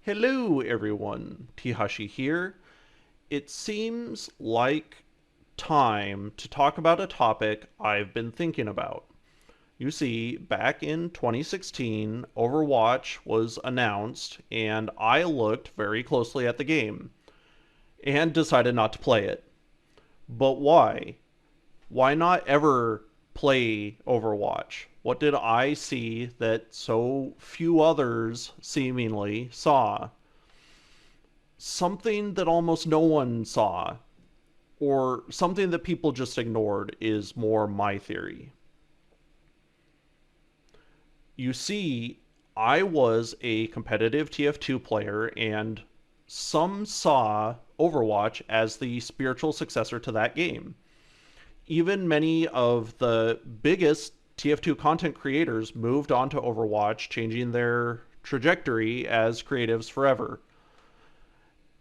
Hello everyone, Teehashee here. It seems like time to talk about a topic I've been thinking about. You see, back in 2016, Overwatch was announced, and I looked very closely at the game and decided not to play it. But why? Why not ever play Overwatch? What did I see that so few others seemingly saw? Something that almost no one saw, or something that people just ignored, is more my theory. You see, I was a competitive TF2 player, and some saw Overwatch as the spiritual successor to that game. Even many of the biggest TF2 content creators moved on to Overwatch, changing their trajectory as creatives forever.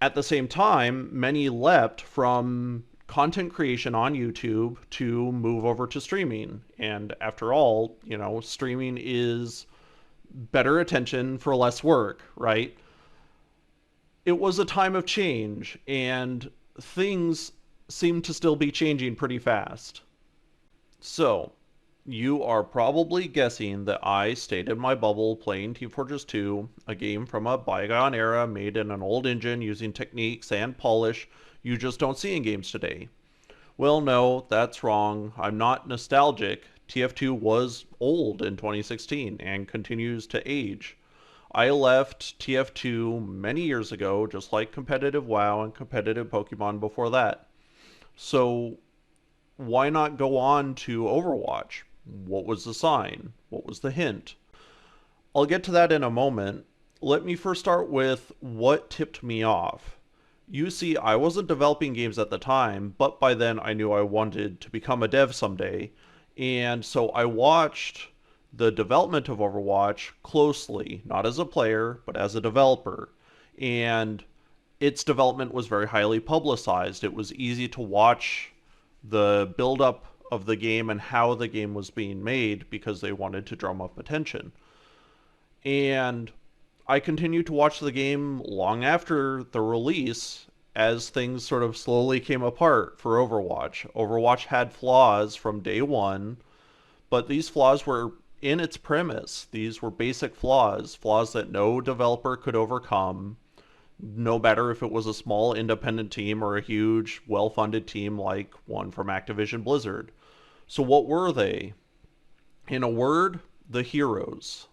At the same time, many leapt from content creation on YouTube to move over to streaming. And after all, streaming is better attention for less work, right? It was a time of change, and things seem to still be changing pretty fast. So, you are probably guessing that I stayed in my bubble playing Team Fortress 2, a game from a bygone era made in an old engine using techniques and polish you just don't see in games today. Well, no, that's wrong. I'm not nostalgic. TF2 was old in 2016 and continues to age. I left TF2 many years ago, just like competitive WoW and competitive Pokemon before that. So why not go on to Overwatch? What was the sign? What was the hint? I'll get to that in a moment. Let me first start with what tipped me off. You see, I wasn't developing games at the time, but by then I knew I wanted to become a dev someday, and so I watched the development of Overwatch closely, not as a player, but as a developer. And its development was very highly publicized. It was easy to watch the build up of the game and how the game was being made because they wanted to drum up attention. And I continued to watch the game long after the release as things sort of slowly came apart for Overwatch. Overwatch had flaws from day one, but these flaws were in its premise. These were basic flaws, flaws that no developer could overcome, no matter if it was a small independent team or a huge, well-funded team like one from Activision Blizzard. So what were they? In a word, the heroes.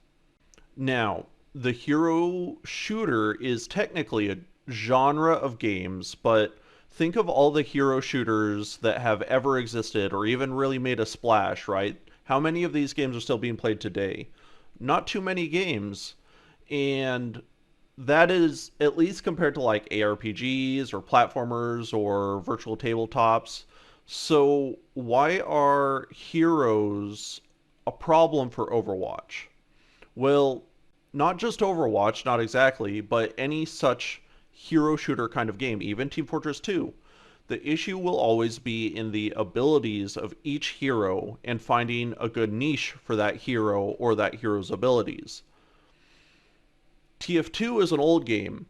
Now, the hero shooter is technically a genre of games, but think of all the hero shooters that have ever existed or even really made a splash, right? How many of these games are still being played today? Not too many games. And that is, at least compared to like ARPGs or platformers or virtual tabletops. So, why are heroes a problem for Overwatch? Well, not just Overwatch, not exactly, but any such hero shooter kind of game, even Team Fortress 2. The issue will always be in the abilities of each hero and finding a good niche for that hero or that hero's abilities. TF2 is an old game,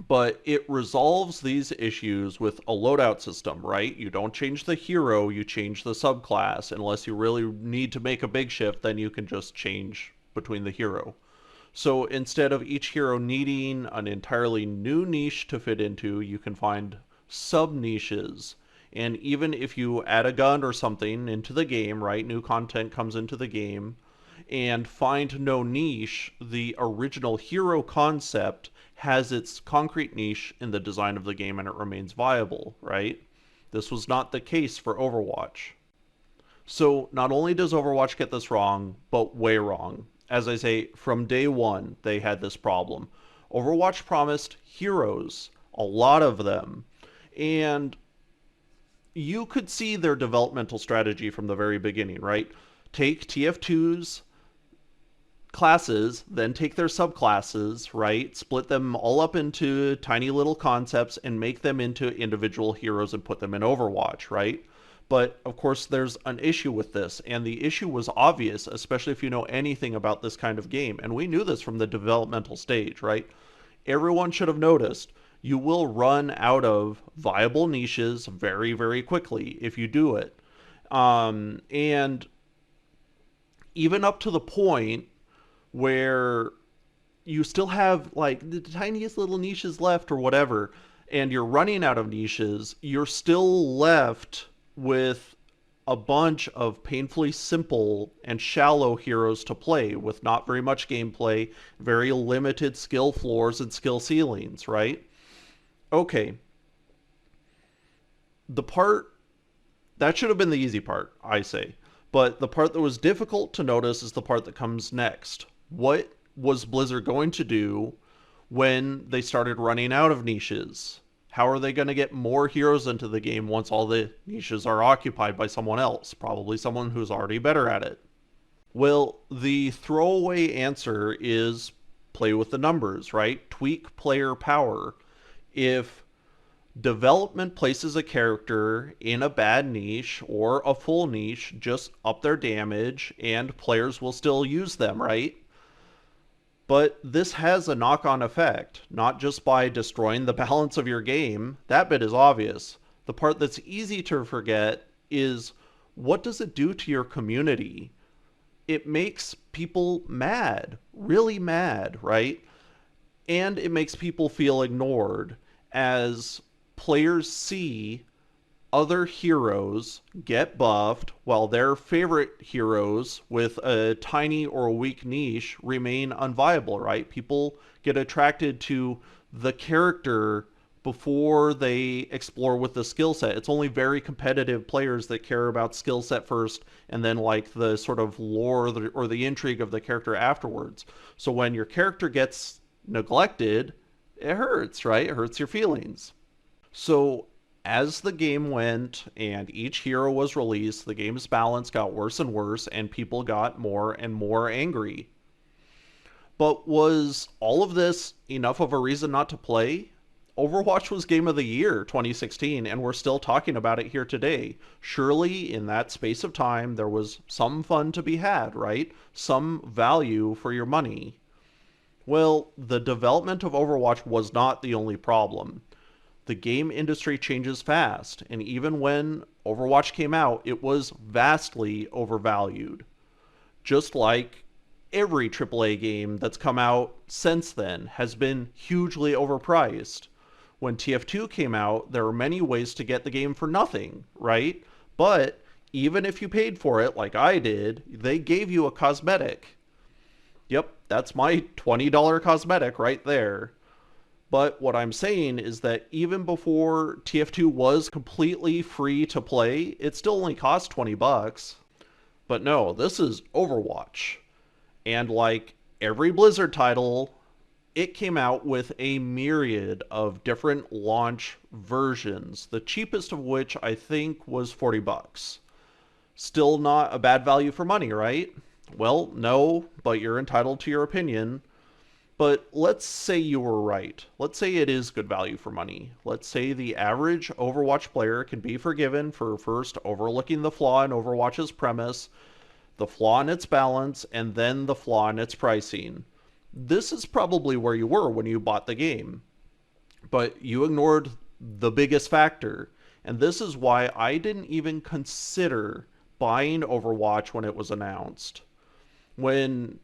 but it resolves these issues with a loadout system, right? You don't change the hero, you change the subclass. Unless you really need to make a big shift, then you can just change between the hero. So instead of each hero needing an entirely new niche to fit into, you can find sub niches. And even if you add a gun or something into the game, right, new content comes into the game, and find no niche, the original hero concept has its concrete niche in the design of the game and it remains viable, right? This was not the case for Overwatch. So not only does Overwatch get this wrong, but way wrong. As I say, from day one, they had this problem. Overwatch promised heroes, a lot of them, and you could see their developmental strategy from the very beginning, right? Take TF2's classes, then take their subclasses, right? Split them all up into tiny little concepts and make them into individual heroes and put them in Overwatch, right? But of course, there's an issue with this, and the issue was obvious, especially if you know anything about this kind of game. And we knew this from the developmental stage, right? everyone should have noticed. You will run out of viable niches very, very quickly if you do it. And even up to the point where you still have like the tiniest little niches left or whatever, and you're running out of niches, you're still left with a bunch of painfully simple and shallow heroes to play with not very much gameplay, very limited skill floors and skill ceilings, right? Okay, the part that should have been the easy part, I say. But the part that was difficult to notice is the part that comes next. What was Blizzard going to do when they started running out of niches? How are they going to get more heroes into the game once all the niches are occupied by someone else? Probably someone who's already better at it. Well, the throwaway answer is play with the numbers, right? Tweak player power. If development places a character in a bad niche or a full niche, just up their damage and players will still use them, right? But this has a knock-on effect, not just by destroying the balance of your game. That bit is obvious. The part that's easy to forget is, what does it do to your community? It makes people mad, really mad, right? And it makes people feel ignored as players see other heroes get buffed while their favorite heroes with a tiny or weak niche remain unviable, right? People get attracted to the character before they explore with the skill set. It's only very competitive players that care about skill set first and then like the sort of lore or the intrigue of the character afterwards. So when your character gets neglected, it hurts, right? It hurts your feelings. So as the game went and each hero was released, the game's balance got worse and worse, and people got more and more angry. But was all of this enough of a reason not to play? Overwatch was Game of the Year 2016, and we're still talking about it here today. Surely, in that space of time, there was some fun to be had, right? Some value for your money. Well, the development of Overwatch was not the only problem. The game industry changes fast, and even when Overwatch came out, it was vastly overvalued. Just like every AAA game that's come out since then has been hugely overpriced. When TF2 came out, there were many ways to get the game for nothing, right? But even if you paid for it, like I did, they gave you a cosmetic. Yep, that's my $20 cosmetic right there. But what I'm saying is that even before TF2 was completely free to play, it still only cost 20 bucks. But no, this is Overwatch. And like every Blizzard title, it came out with a myriad of different launch versions, the cheapest of which I think was 40 bucks. Still not a bad value for money, right? Well, no, but you're entitled to your opinion. But let's say you were right. Let's say it is good value for money. Let's say the average Overwatch player can be forgiven for first overlooking the flaw in Overwatch's premise, the flaw in its balance, and then the flaw in its pricing. This is probably where you were when you bought the game. But you ignored the biggest factor. And this is why I didn't even consider buying Overwatch when it was announced. When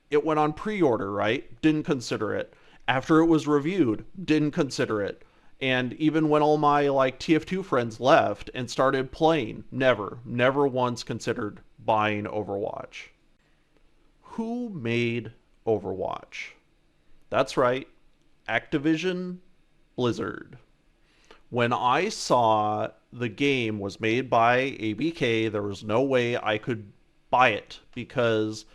it went on pre-order, right? Didn't consider it. After it was reviewed, didn't consider it. And even when all my like TF2 friends left and started playing, never once considered buying Overwatch. Who made Overwatch? That's right, Activision Blizzard. When I saw the game was made by ABK, there was no way I could buy it because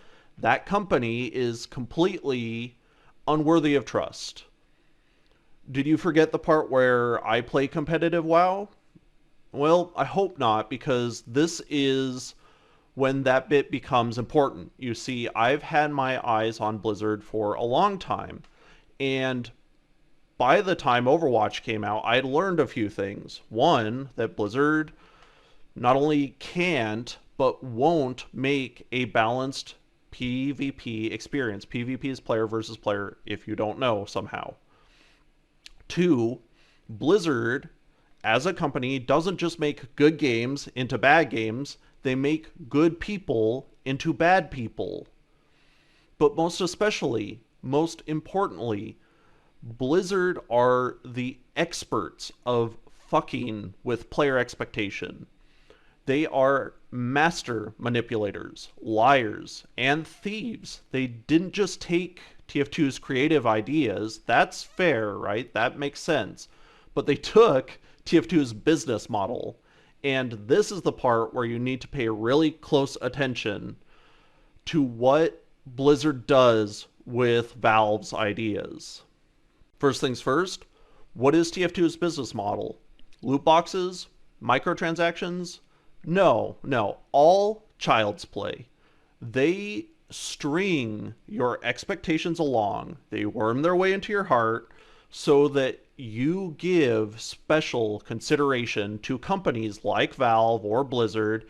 that company is completely unworthy of trust. Did you forget the part where I play competitive WoW? Well, I hope not, because this is when that bit becomes important. You see, I've had my eyes on Blizzard for a long time, and by the time Overwatch came out, I had learned a few things. One, that Blizzard not only can't, but won't make a balanced PvP experience. PvP is player versus player, if you don't know somehow. Two, Blizzard, as a company, doesn't just make good games into bad games, they make good people into bad people. But most especially, most importantly, Blizzard are the experts of fucking with player expectation. They are master manipulators, liars, and thieves. They didn't just take TF2's creative ideas. That's fair, right? That makes sense. But they took TF2's business model. And this is the part where you need to pay really close attention to what Blizzard does with Valve's ideas. First things first, what is TF2's business model? Loot boxes? Microtransactions? No, all child's play. They string your expectations along. They worm their way into your heart so that you give special consideration to companies like Valve or Blizzard,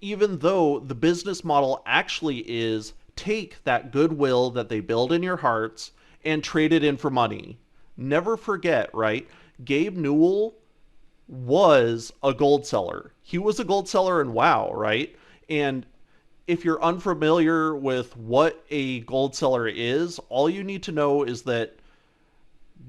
even though the business model actually is take that goodwill that they build in your hearts and trade it in for money. Never forget, right? Gabe Newell was a gold seller. He was a gold seller in WoW, right? And if you're unfamiliar with what a gold seller is, all you need to know is that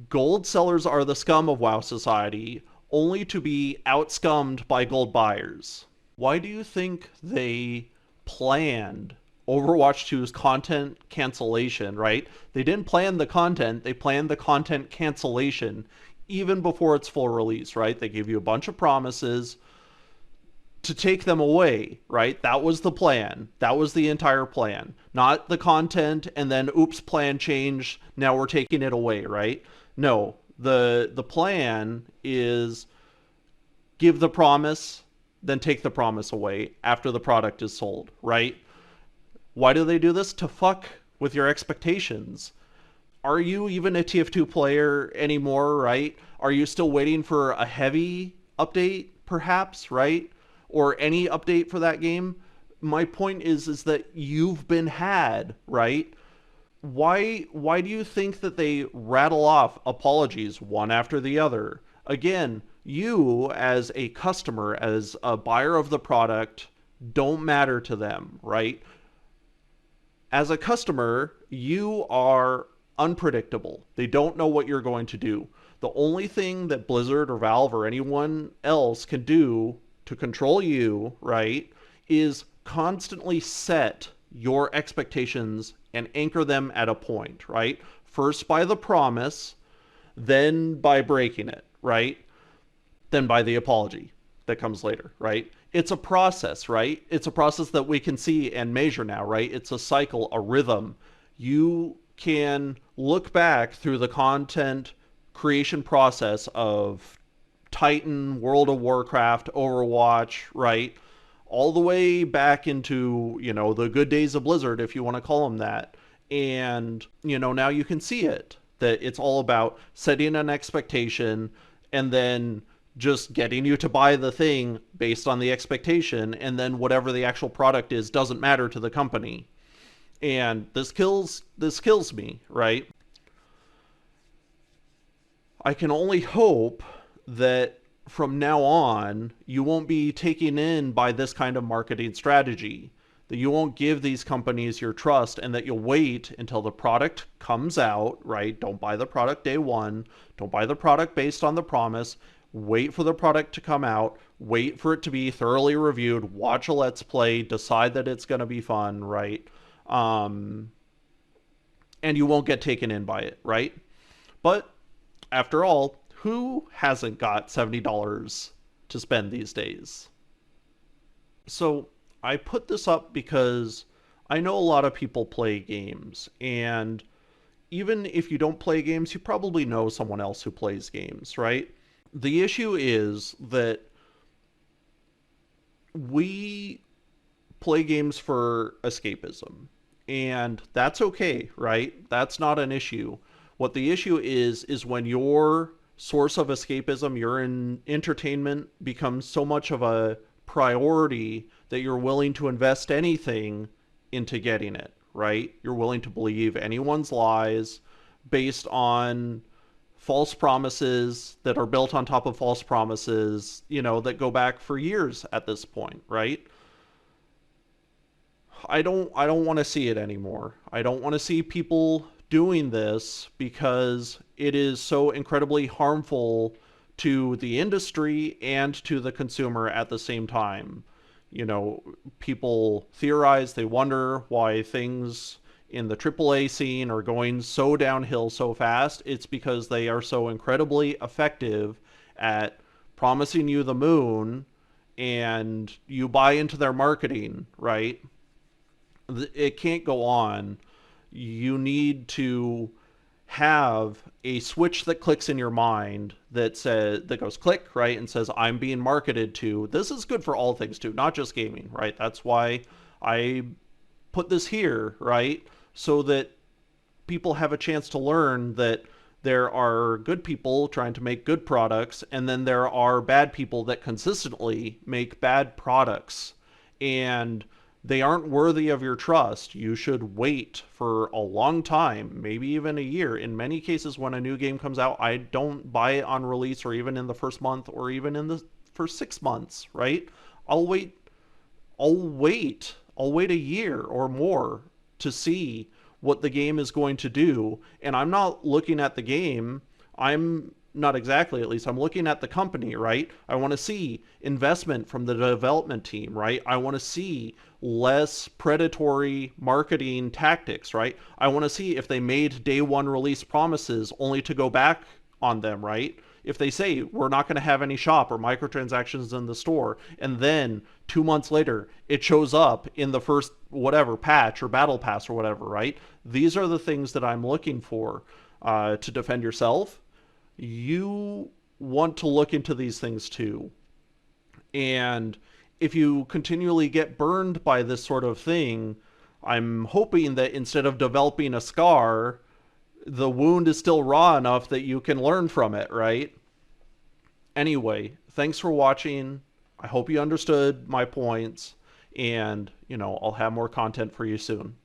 gold sellers are the scum of WoW society, only to be outscummed by gold buyers. Why do you think they planned Overwatch 2's content cancellation, right? They didn't plan the content, they planned the content cancellation even before its full release, right? They gave you a bunch of promises to take them away, right? That was the plan. That was the entire plan. Not the content and then oops, plan changed, now we're taking it away, right? No, the plan is give the promise, then take the promise away after the product is sold, right? Why do they do this? To fuck with your expectations. Are you even a TF2 player anymore, right? Are you still waiting for a heavy update, perhaps, right? Or any update for that game? My point is that you've been had, right? Why do you think that they rattle off apologies one after the other? Again, you as a customer, as a buyer of the product, don't matter to them, right? As a customer, you are unpredictable. They don't know what you're going to do. The only thing that Blizzard or Valve or anyone else can do to control you, right, is constantly set your expectations and anchor them at a point, right? First by the promise, then by breaking it, right? Then by the apology that comes later, right? It's a process, right? It's a process that we can see and measure now, right? It's a cycle, a rhythm. You can look back through the content creation process of Titan, World of Warcraft, Overwatch, right? All the way back into, the good days of Blizzard, if you want to call them that. And, now you can see it, that it's all about setting an expectation and then just getting you to buy the thing based on the expectation, and then whatever the actual product is doesn't matter to the company. And this kills me, right? I can only hope that from now on, you won't be taken in by this kind of marketing strategy, that you won't give these companies your trust, and that you'll wait until the product comes out, right? Don't buy the product day one. Don't buy the product based on the promise. Wait for the product to come out. Wait for it to be thoroughly reviewed. Watch a Let's Play. Decide that it's going to be fun, right? And you won't get taken in by it, right? But after all, who hasn't got $70 to spend these days? So I put this up because I know a lot of people play games, and even if you don't play games, you probably know someone else who plays games, right? The issue is that we play games for escapism, and that's okay, right? That's not an issue. What the issue is when your source of escapism, your entertainment, becomes so much of a priority that you're willing to invest anything into getting it, right? You're willing to believe anyone's lies based on false promises that are built on top of false promises, that go back for years at this point, right? I don't want to see it anymore. I don't want to see people doing this because it is so incredibly harmful to the industry and to the consumer at the same time. People theorize, they wonder why things in the AAA scene are going so downhill so fast. It's because they are so incredibly effective at promising you the moon and you buy into their marketing, right? It can't go on. You need to have a switch that clicks in your mind that goes click, right, and says I'm being marketed to. This is good for all things too, not just gaming, right? That's why I put this here, right? So that people have a chance to learn that there are good people trying to make good products, and then there are bad people that consistently make bad products. And they aren't worthy of your trust. You should wait for a long time, maybe even a year. In many cases, when a new game comes out, I don't buy it on release or even in the first month or even in the first 6 months, right? I'll wait. I'll wait. I'll wait a year or more to see what the game is going to do. And I'm not looking at the game. I'm not exactly, at least I'm looking at the company, right? I want to see investment from the development team, right? I want to see less predatory marketing tactics, right? I want to see if they made day one release promises only to go back on them, right? If they say we're not going to have any shop or microtransactions in the store, and then 2 months later it shows up in the first whatever patch or battle pass or whatever, right? These are the things that I'm looking for to defend yourself. You want to look into these things too. And if you continually get burned by this sort of thing, I'm hoping that instead of developing a scar, the wound is still raw enough that you can learn from it, right? Anyway, thanks for watching. I hope you understood my points, and, I'll have more content for you soon.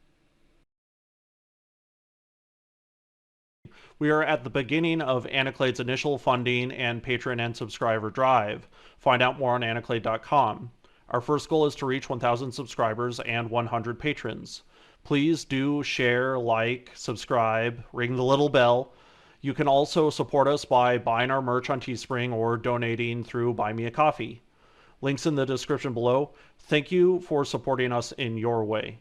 We are at the beginning of Aniclade's initial funding and patron and subscriber drive. Find out more on aniclade.com. Our first goal is to reach 1,000 subscribers and 100 patrons. Please do share, like, subscribe, ring the little bell. You can also support us by buying our merch on Teespring or donating through Buy Me a Coffee. Links in the description below. Thank you for supporting us in your way.